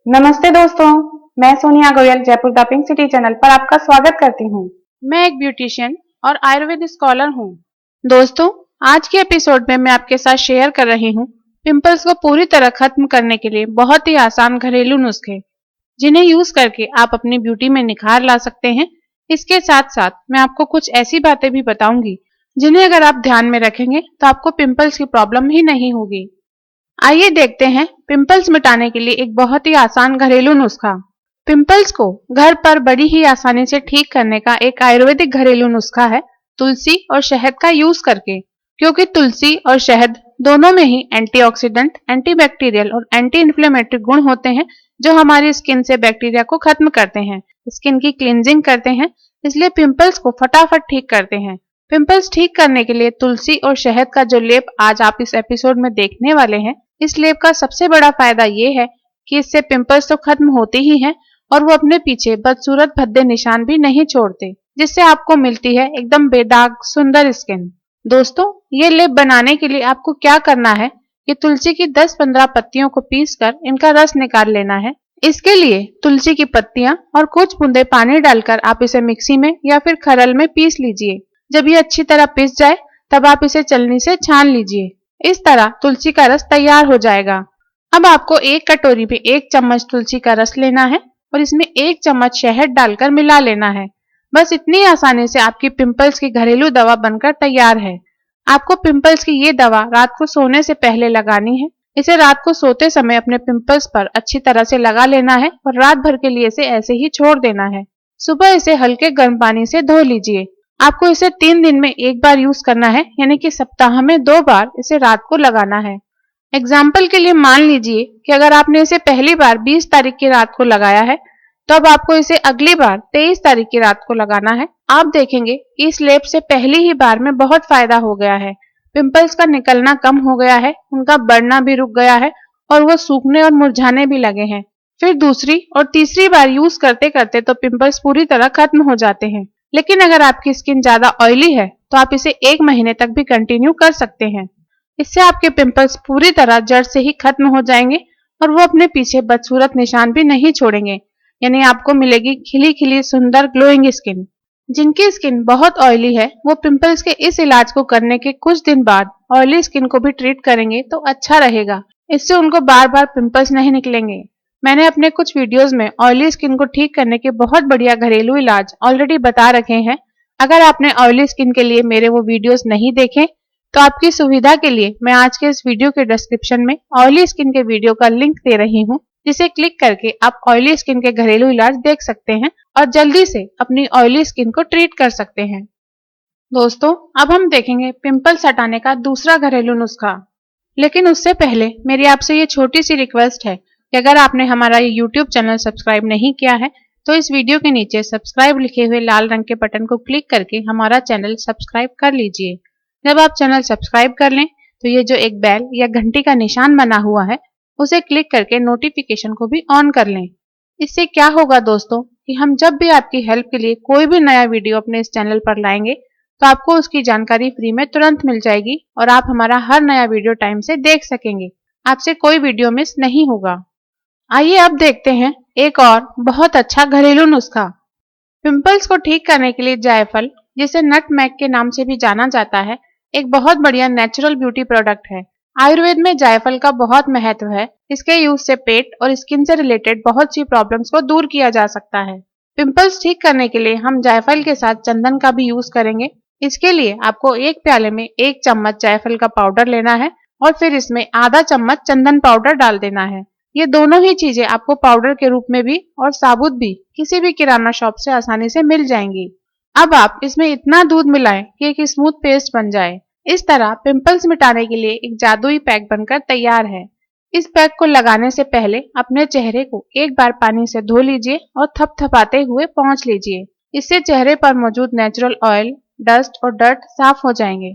नमस्ते दोस्तों, मैं Sonia Goyal Jaipur the pink city channel पर आपका स्वागत करती हूँ। मैं एक ब्यूटिशियन और आयुर्वेद स्कॉलर हूँ। दोस्तों, आज के एपिसोड में मैं आपके साथ शेयर कर रही हूँ पिंपल्स को पूरी तरह खत्म करने के लिए बहुत ही आसान घरेलू नुस्खे, जिन्हें यूज करके आप अपनी ब्यूटी में निखार ला सकते हैं। इसके साथ साथ मैं आपको कुछ ऐसी बातें भी बताऊंगी जिन्हें अगर आप ध्यान में रखेंगे तो आपको पिंपल्स की प्रॉब्लम ही नहीं होगी। आइए देखते हैं पिंपल्स मिटाने के लिए एक बहुत ही आसान घरेलू नुस्खा। पिंपल्स को घर पर बड़ी ही आसानी से ठीक करने का एक आयुर्वेदिक घरेलू नुस्खा है तुलसी और शहद का यूज करके। क्योंकि तुलसी और शहद दोनों में ही एंटीऑक्सीडेंट, एंटीबैक्टीरियल और एंटी इन्फ्लेमेटरी गुण होते हैं, जो हमारी स्किन से बैक्टीरिया को खत्म करते हैं, स्किन की क्लींजिंग करते हैं, इसलिए पिंपल्स को फटाफट ठीक करते हैं। पिंपल्स ठीक करने के लिए तुलसी और शहद का जो लेप आज आप इस एपिसोड में देखने वाले हैं, इस लेप का सबसे बड़ा फायदा ये है कि इससे पिंपल्स तो खत्म होते ही हैं और वो अपने पीछे बदसूरत भद्दे निशान भी नहीं छोड़ते, जिससे आपको मिलती है एकदम बेदाग सुंदर स्किन। दोस्तों, ये लेप बनाने के लिए आपको क्या करना है कि तुलसी की 10-15 पत्तियों को पीसकर इनका रस निकाल लेना है। इसके लिए तुलसी की पत्तियां और कुछ बूंदे पानी डालकर आप इसे मिक्सी में या फिर खरल में पीस लीजिए। जब ये अच्छी तरह पिस जाए तब आप इसे छलनी से छान लीजिए। इस तरह तुलसी का रस तैयार हो जाएगा। अब आपको एक कटोरी में 1 चम्मच तुलसी का रस लेना है और इसमें 1 चम्मच शहद डालकर मिला लेना है। बस इतनी आसानी से आपकी पिंपल्स की घरेलू दवा बनकर तैयार है। आपको पिंपल्स की ये दवा रात को सोने से पहले लगानी है। इसे रात को सोते समय अपने पिंपल्स पर अच्छी तरह से लगा लेना है और रात भर के लिए इसे ऐसे ही छोड़ देना है। सुबह इसे हल्के गर्म पानी से धो लीजिए। आपको इसे 3 दिन में एक बार यूज करना है, यानी कि सप्ताह में 2 बार इसे रात को लगाना है। एग्जाम्पल के लिए मान लीजिए कि अगर आपने इसे पहली बार 20 तारीख की रात को लगाया है, तो अब आपको इसे अगली बार 23 तारीख की रात को लगाना है। आप देखेंगे कि इस लेप से पहली ही बार में बहुत फायदा हो गया है। पिंपल्स का निकलना कम हो गया है, उनका बढ़ना भी रुक गया है और वो सूखने और मुरझाने भी लगे हैं। फिर दूसरी और तीसरी बार यूज करते करते तो पिंपल्स पूरी तरह खत्म हो जाते हैं। लेकिन अगर आपकी स्किन ज्यादा ऑयली है तो आप इसे 1 महीने तक भी कंटिन्यू कर सकते हैं। इससे आपके पिंपल्स पूरी तरह जड़ से ही खत्म हो जाएंगे और वो अपने पीछे बदसूरत निशान भी नहीं छोड़ेंगे, यानी आपको मिलेगी खिली खिली सुंदर ग्लोइंग स्किन। जिनकी स्किन बहुत ऑयली है वो पिंपल्स के इस इलाज को करने के कुछ दिन बाद ऑयली स्किन को भी ट्रीट करेंगे तो अच्छा रहेगा। इससे उनको बार बार पिंपल्स नहीं निकलेंगे। मैंने अपने कुछ वीडियोस में ऑयली स्किन को ठीक करने के बहुत बढ़िया घरेलू इलाज ऑलरेडी बता रखे हैं। अगर आपने ऑयली स्किन के लिए मेरे वो वीडियोस नहीं देखे तो आपकी सुविधा के लिए मैं आज के इस वीडियो के डिस्क्रिप्शन में ऑयली स्किन के वीडियो का लिंक दे रही हूँ, जिसे क्लिक करके आप ऑयली स्किन के घरेलू इलाज देख सकते हैं और जल्दी से अपनी ऑयली स्किन को ट्रीट कर सकते हैं। दोस्तों, अब हम देखेंगे पिंपल्स हटाने का दूसरा घरेलू नुस्खा। लेकिन उससे पहले मेरी आपसे ये छोटी सी रिक्वेस्ट है कि अगर आपने हमारा ये YouTube चैनल सब्सक्राइब नहीं किया है तो इस वीडियो के नीचे सब्सक्राइब लिखे हुए लाल रंग के बटन को क्लिक करके हमारा चैनल सब्सक्राइब कर लीजिए। जब आप चैनल सब्सक्राइब कर लें तो ये जो एक बेल या घंटी का निशान बना हुआ है उसे क्लिक करके नोटिफिकेशन को भी ऑन कर लें। इससे क्या होगा दोस्तों कि हम जब भी आपकी हेल्प के लिए कोई भी नया वीडियो अपने इस चैनल पर लाएंगे तो आपको उसकी जानकारी फ्री में तुरंत मिल जाएगी और आप हमारा हर नया वीडियो टाइम से देख सकेंगे। आपसे कोई वीडियो मिस नहीं होगा। आइए अब देखते हैं एक और बहुत अच्छा घरेलू नुस्खा। पिंपल्स को ठीक करने के लिए जायफल, जिसे नटमेग के नाम से भी जाना जाता है, एक बहुत बढ़िया नेचुरल ब्यूटी प्रोडक्ट है। आयुर्वेद में जायफल का बहुत महत्व है। इसके यूज से पेट और स्किन से रिलेटेड बहुत सी प्रॉब्लम्स को दूर किया जा सकता है। पिंपल्स ठीक करने के लिए हम जायफल के साथ चंदन का भी यूज करेंगे। इसके लिए आपको एक प्याले में 1 चम्मच जायफल का पाउडर लेना है और फिर इसमें आधा चम्मच चंदन पाउडर डाल देना है। ये दोनों ही चीजें आपको पाउडर के रूप में भी और साबुत भी किसी भी किराना शॉप से आसानी से मिल जाएंगी। अब आप इसमें इतना दूध मिलाएं कि एक स्मूथ पेस्ट बन जाए। इस तरह पिंपल्स मिटाने के लिए एक जादुई पैक बनकर तैयार है। इस पैक को लगाने से पहले अपने चेहरे को एक बार पानी से धो लीजिए और थपथपाते हुए पोंछ लीजिए। इससे चेहरे पर मौजूद नेचुरल ऑयल, डस्ट और डर्ट साफ हो जाएंगे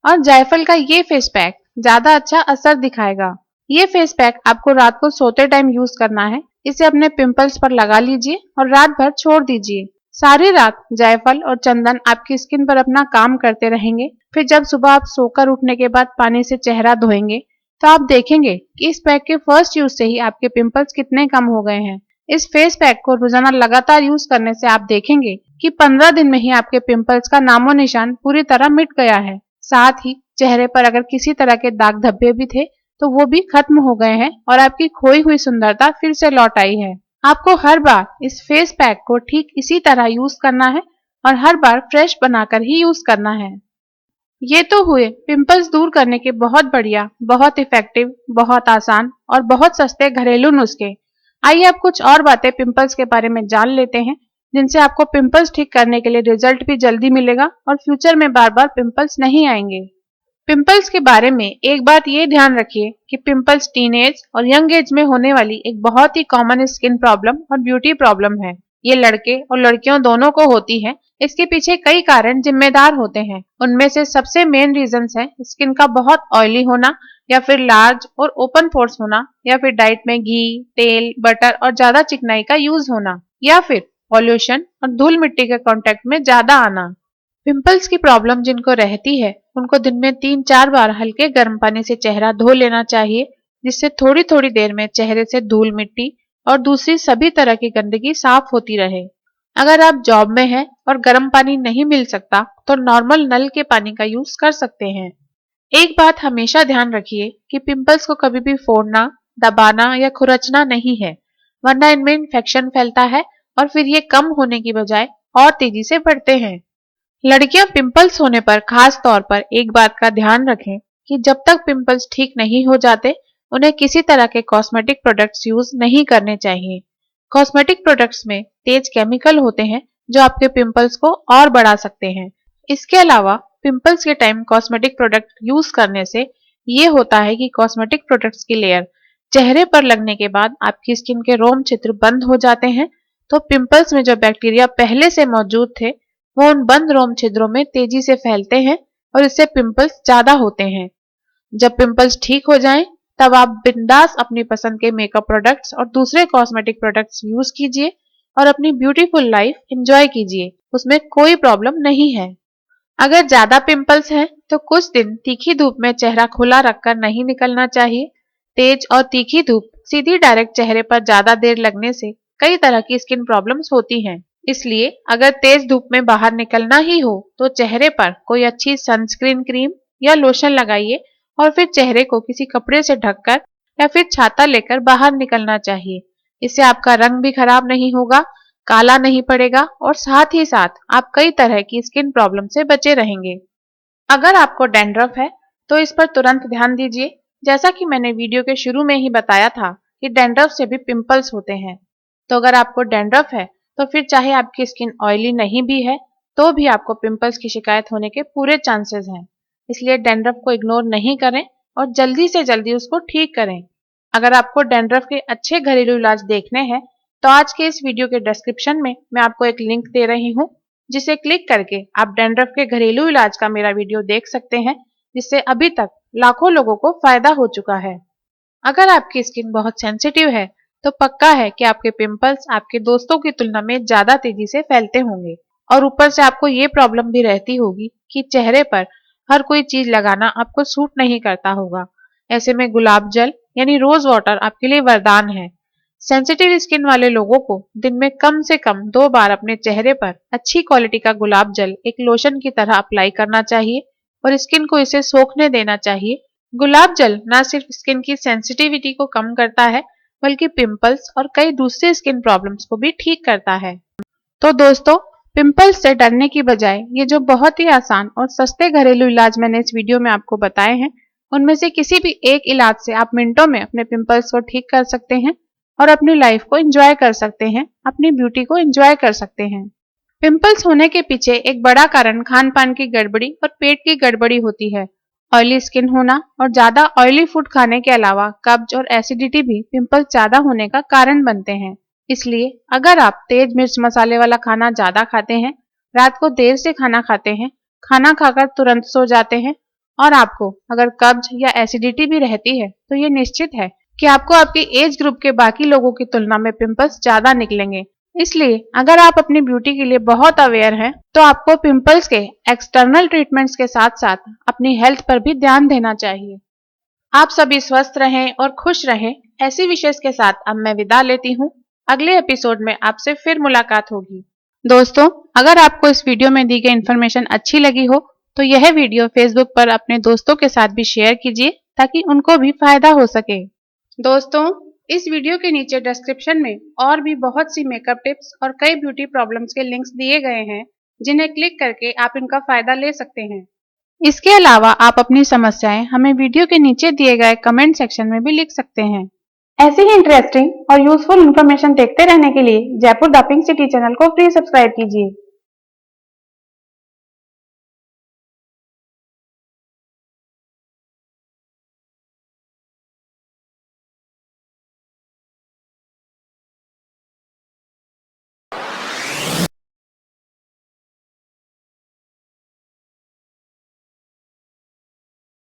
और जायफल का ये फेस पैक ज्यादा अच्छा असर दिखाएगा। ये फेस पैक आपको रात को सोते टाइम यूज करना है। इसे अपने पिंपल्स पर लगा लीजिए और रात भर छोड़ दीजिए। सारी रात जायफल और चंदन आपकी स्किन पर अपना काम करते रहेंगे। फिर जब सुबह आप सोकर उठने के बाद पानी से चेहरा धोएंगे तो आप देखेंगे कि इस पैक के फर्स्ट यूज से ही आपके पिंपल्स कितने कम हो गए हैं। इस फेस पैक को रोजाना लगातार यूज करने से आप देखेंगे कि 15 दिन में ही आपके पिंपल्स का नामो निशान पूरी तरह मिट गया है। साथ ही चेहरे पर अगर किसी तरह के दाग धब्बे भी थे तो वो भी खत्म हो गए हैं और आपकी खोई हुई सुंदरता फिर से लौट आई है। आपको हर बार इस फेस पैक को ठीक इसी तरह यूज करना है और हर बार फ्रेश बनाकर ही यूज करना है। ये तो हुए पिंपल्स दूर करने के बहुत बढ़िया, बहुत इफेक्टिव, बहुत आसान और बहुत सस्ते घरेलू नुस्खे। आइए अब कुछ और बातें पिंपल्स के बारे में जान लेते हैं, जिनसे आपको पिंपल्स ठीक करने के लिए रिजल्ट भी जल्दी मिलेगा और फ्यूचर में बार बार पिंपल्स नहीं आएंगे। पिंपल्स के बारे में एक बात ये ध्यान रखिए कि पिंपल्स टीनेज और यंग एज में होने वाली एक बहुत ही कॉमन स्किन प्रॉब्लम और ब्यूटी प्रॉब्लम है। ये लड़के और लड़कियों दोनों को होती है। इसके पीछे कई कारण जिम्मेदार होते हैं। उनमें से सबसे मेन रीजंस है स्किन का बहुत ऑयली होना, या फिर लार्ज और ओपन पोर्स होना, या फिर डाइट में घी, तेल, बटर और ज्यादा चिकनाई का यूज होना, या फिर पॉल्यूशन और धूल मिट्टी के कांटेक्ट में ज्यादा आना। पिंपल्स की प्रॉब्लम जिनको रहती है उनको दिन में 3-4 बार हल्के गर्म पानी से चेहरा धो लेना चाहिए, जिससे थोड़ी थोड़ी देर में चेहरे से धूल मिट्टी और दूसरी सभी तरह की गंदगी साफ होती रहे। अगर आप जॉब में हैं और गर्म पानी नहीं मिल सकता तो नॉर्मल नल के पानी का यूज कर सकते हैं। एक बात हमेशा ध्यान रखिए कि पिंपल्स को कभी भी फोड़ना, दबाना या खुरचना नहीं है, वरना इनमें इन्फेक्शन फैलता है और फिर ये कम होने की बजाय और तेजी से बढ़ते हैं। लड़कियां पिंपल्स होने पर खास तौर पर एक बात का ध्यान रखें कि जब तक पिंपल्स ठीक नहीं हो जाते उन्हें किसी तरह के कॉस्मेटिक प्रोडक्ट्स यूज नहीं करने चाहिए। कॉस्मेटिक प्रोडक्ट्स में तेज केमिकल होते हैं जो आपके पिंपल्स को और बढ़ा सकते हैं। इसके अलावा पिंपल्स के टाइम कॉस्मेटिक प्रोडक्ट यूज करने से ये होता है कि कॉस्मेटिक प्रोडक्ट्स की लेयर चेहरे पर लगने के बाद आपकी स्किन के रोम छिद्र बंद हो जाते हैं, तो पिंपल्स में जो बैक्टीरिया पहले से मौजूद थे वो उन बंद रोम छिद्रों में तेजी से फैलते हैं और इससे पिंपल्स ज्यादा होते हैं। जब पिंपल्स ठीक हो जाएं, तब आप बिंदास अपनी पसंद के मेकअप प्रोडक्ट्स और दूसरे कॉस्मेटिक प्रोडक्ट्स यूज कीजिए और अपनी ब्यूटीफुल लाइफ एंजॉय कीजिए, उसमें कोई प्रॉब्लम नहीं है। अगर ज्यादा पिंपल्स हैं तो कुछ दिन तीखी धूप में चेहरा खुला रखकर नहीं निकलना चाहिए। तेज और तीखी धूप सीधी डायरेक्ट चेहरे पर ज्यादा देर लगने से कई तरह की स्किन प्रॉब्लम्स होती हैं। इसलिए अगर तेज धूप में बाहर निकलना ही हो तो चेहरे पर कोई अच्छी सनस्क्रीन क्रीम या लोशन लगाइए और फिर चेहरे को किसी कपड़े से ढककर या फिर छाता लेकर बाहर निकलना चाहिए। इससे आपका रंग भी खराब नहीं होगा, काला नहीं पड़ेगा और साथ ही साथ आप कई तरह की स्किन प्रॉब्लम से बचे रहेंगे। अगर आपको डैंड्रफ है तो इस पर तुरंत ध्यान दीजिए। जैसा कि मैंने वीडियो के शुरू में ही बताया था कि डैंड्रफ से भी पिंपल्स होते हैं। तो अगर आपको डैंड्रफ है तो फिर चाहे आपकी स्किन ऑयली नहीं भी है तो भी आपको पिंपल्स की शिकायत होने के पूरे चांसेस हैं। इसलिए डैंड्रफ को इग्नोर नहीं करें और जल्दी से जल्दी उसको ठीक करें। अगर आपको डैंड्रफ के अच्छे घरेलू इलाज देखने हैं तो आज के इस वीडियो के डिस्क्रिप्शन में मैं आपको एक लिंक दे रही हूँ, जिसे क्लिक करके आप डैंड्रफ के घरेलू इलाज का मेरा वीडियो देख सकते हैं, जिससे अभी तक लाखों लोगों को फायदा हो चुका है। अगर आपकी स्किन बहुत सेंसिटिव है तो पक्का है कि आपके पिंपल्स आपके दोस्तों की तुलना में ज्यादा तेजी से फैलते होंगे और ऊपर से आपको ये प्रॉब्लम भी रहती होगी कि चेहरे पर हर कोई चीज लगाना आपको सूट नहीं करता होगा। ऐसे में गुलाब जल यानी रोज वाटर आपके लिए वरदान है। सेंसिटिव स्किन वाले लोगों को दिन में कम से कम 2 बार अपने चेहरे पर अच्छी क्वालिटी का गुलाब जल एक लोशन की तरह अप्लाई करना चाहिए और स्किन को इसे सोखने देना चाहिए। गुलाब जल न सिर्फ स्किन की सेंसिटिविटी को कम करता है बल्कि पिंपल्स और कई दूसरे स्किन प्रॉब्लम्स को भी ठीक करता है। तो दोस्तों, पिंपल्स से डरने की बजाय ये जो बहुत ही आसान और सस्ते घरेलू इलाज मैंने इस वीडियो में आपको बताए हैं, उनमें से किसी भी एक इलाज से आप मिनटों में अपने पिंपल्स को ठीक कर सकते हैं और अपनी लाइफ को एंजॉय कर सकते हैं, अपनी ब्यूटी को एंजॉय कर सकते हैं। पिंपल्स होने के पीछे एक बड़ा कारण खान पान की गड़बड़ी और पेट की गड़बड़ी होती है। ऑयली स्किन होना और ज्यादा ऑयली फूड खाने के अलावा कब्ज और एसिडिटी भी पिंपल्स ज्यादा होने का कारण बनते हैं। इसलिए अगर आप तेज मिर्च मसाले वाला खाना ज्यादा खाते हैं, रात को देर से खाना खाते हैं, खाना खाकर तुरंत सो जाते हैं और आपको अगर कब्ज या एसिडिटी भी रहती है तो ये निश्चित है कि आपको आपके एज ग्रुप के बाकी लोगों की तुलना में पिंपल्स ज्यादा निकलेंगे। इसलिए अगर आप अपनी ब्यूटी के लिए बहुत अवेयर हैं तो आपको पिंपल्स के एक्सटर्नल ट्रीटमेंट्स के साथ साथ अपनी हेल्थ पर भी ध्यान देना चाहिए। आप सभी स्वस्थ रहें और खुश रहें, ऐसी विशेष के साथ अब मैं विदा लेती हूँ। अगले एपिसोड में आपसे फिर मुलाकात होगी। दोस्तों, अगर आपको इस वीडियो में दी गई इन्फॉर्मेशन अच्छी लगी हो तो यह वीडियो फेसबुक पर अपने दोस्तों के साथ भी शेयर कीजिए ताकि उनको भी फायदा हो सके। दोस्तों, इस वीडियो के नीचे डिस्क्रिप्शन में और भी बहुत सी मेकअप टिप्स और कई ब्यूटी प्रॉब्लम्स के लिंक्स दिए गए हैं जिन्हें क्लिक करके आप इनका फायदा ले सकते हैं। इसके अलावा आप अपनी समस्याएं हमें वीडियो के नीचे दिए गए कमेंट सेक्शन में भी लिख सकते हैं। ऐसी ही इंटरेस्टिंग और यूजफुल इन्फॉर्मेशन देखते रहने के लिए Jaipur the pink city channel को प्लीज सब्सक्राइब कीजिए।